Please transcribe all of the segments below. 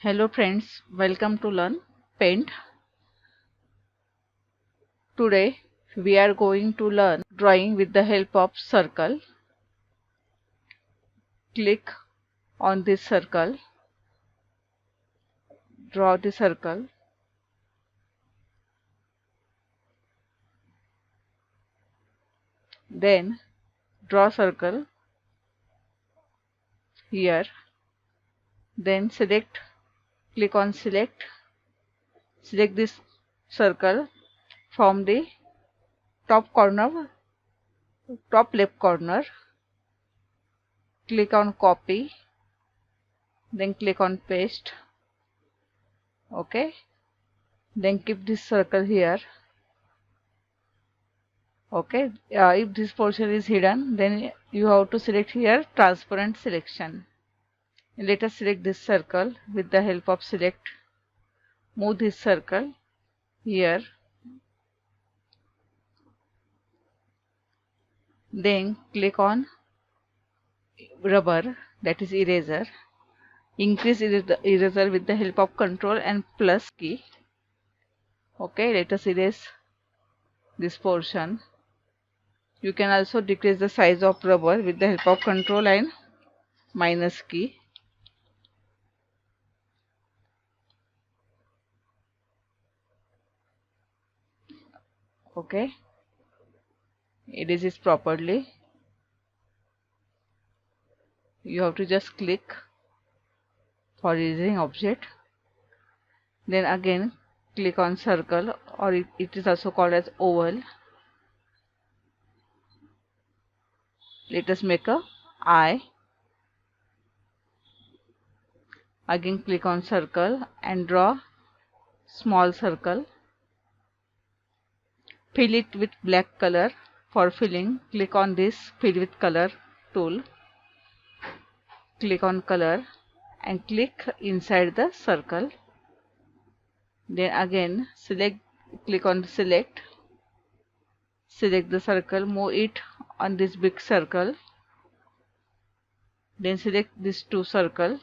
Hello friends, welcome to Learn Paint. Today we are going to learn drawing with the help of circle. Click on this circle, draw the circle, then draw circle here, then click on select this circle from the top corner, top left corner, click on copy, then click on paste. Okay, then keep this circle here. Okay, if this portion is hidden, then you have to select here transparent selection. Let us select this circle with the help of select. Move this circle here, then click on rubber, that is eraser. Increase the eraser with the help of Ctrl and plus key. Okay, let us erase this portion. You can also decrease the size of rubber with the help of Ctrl and minus key. Okay, erase it properly. You have to just click for erasing object. Then again click on circle, or it is also called as oval. Let us make a eye. Again click on circle and draw small circle. Fill it with black color. For filling, click on this fill with color tool. Click on color and click inside the circle. Then again click on select the circle, move it on this big circle. Then select these two circle,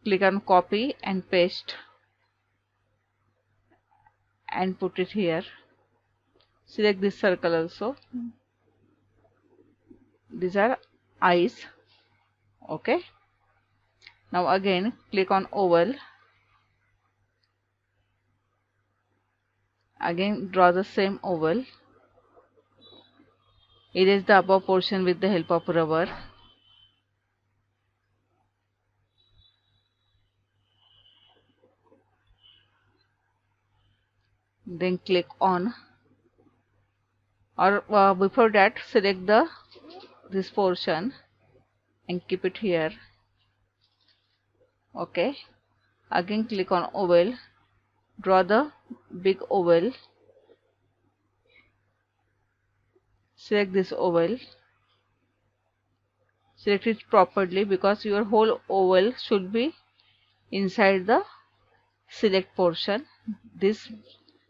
click on copy and paste and put it here. Select this circle also. These are eyes. Okay, now again click on oval. Again draw the same oval. Erase the above portion with the help of rubber. Then click on, or before that select this portion and keep it here. Okay, again click on oval, draw the big oval. Select this oval, select it properly because your whole oval should be inside the select portion. This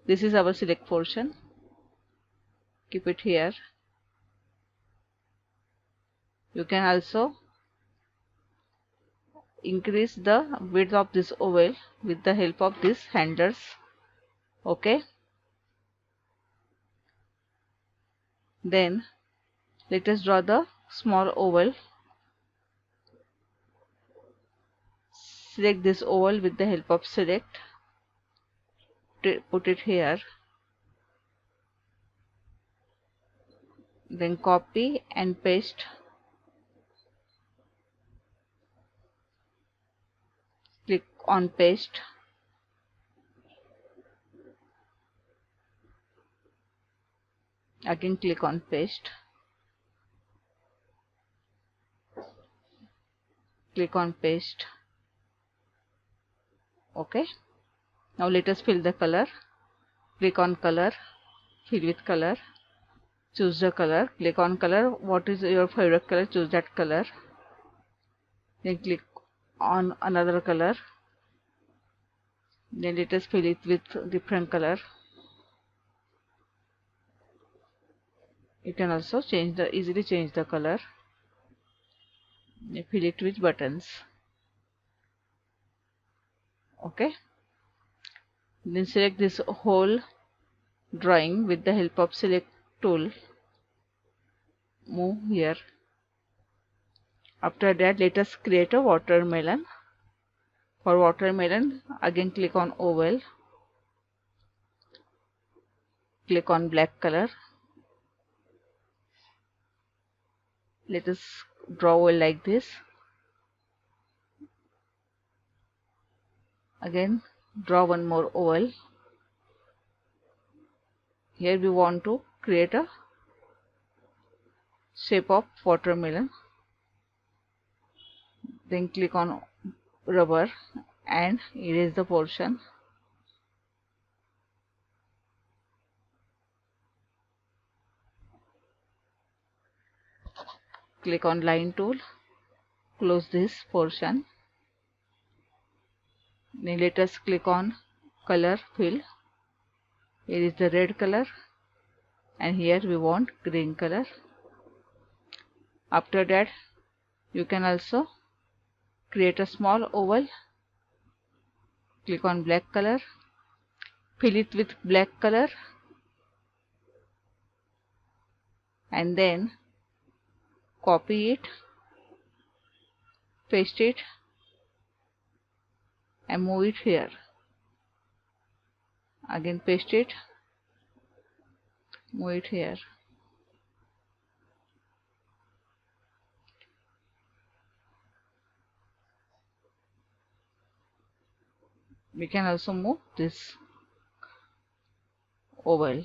is our select portion. Keep it here. You can also increase the width of this oval with the help of these handles. Okay, then let us draw the small oval. Select this oval with the help of select, put it here, then copy and paste. Click on paste. Again click on paste. Click on paste. Okay, now let us fill the color. Click on color, fill with color, choose the color, click on color, what is your favorite color, choose that color, then click on another color, then let us fill it with different color. You can also easily change the color. Fill it with buttons. Okay, then select this whole drawing with the help of select tool. Move here. After that, let us create a watermelon. For watermelon, again click on oval, click on black color. Let us draw oval like this. Again draw one more oval. Here we want to create a shape of watermelon. Then click on rubber and erase the portion. Click on line tool, close this portion. Then let us click on color fill. Here is the red color and here we want green color. After that, you can also create a small oval. Click on black color, fill it with black color, and then copy it, paste it and move it here. Again paste it, move it here. We can also move this oval.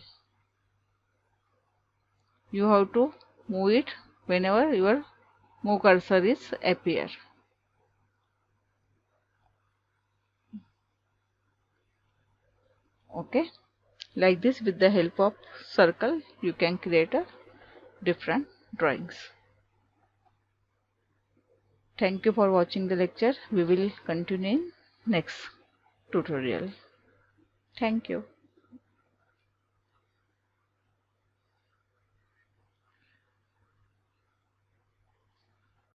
You have to move it whenever your move cursor is appear. Okay, like this, with the help of circle you can create a different drawings. Thank you for watching the lecture. We will continue in next tutorial. Thank you.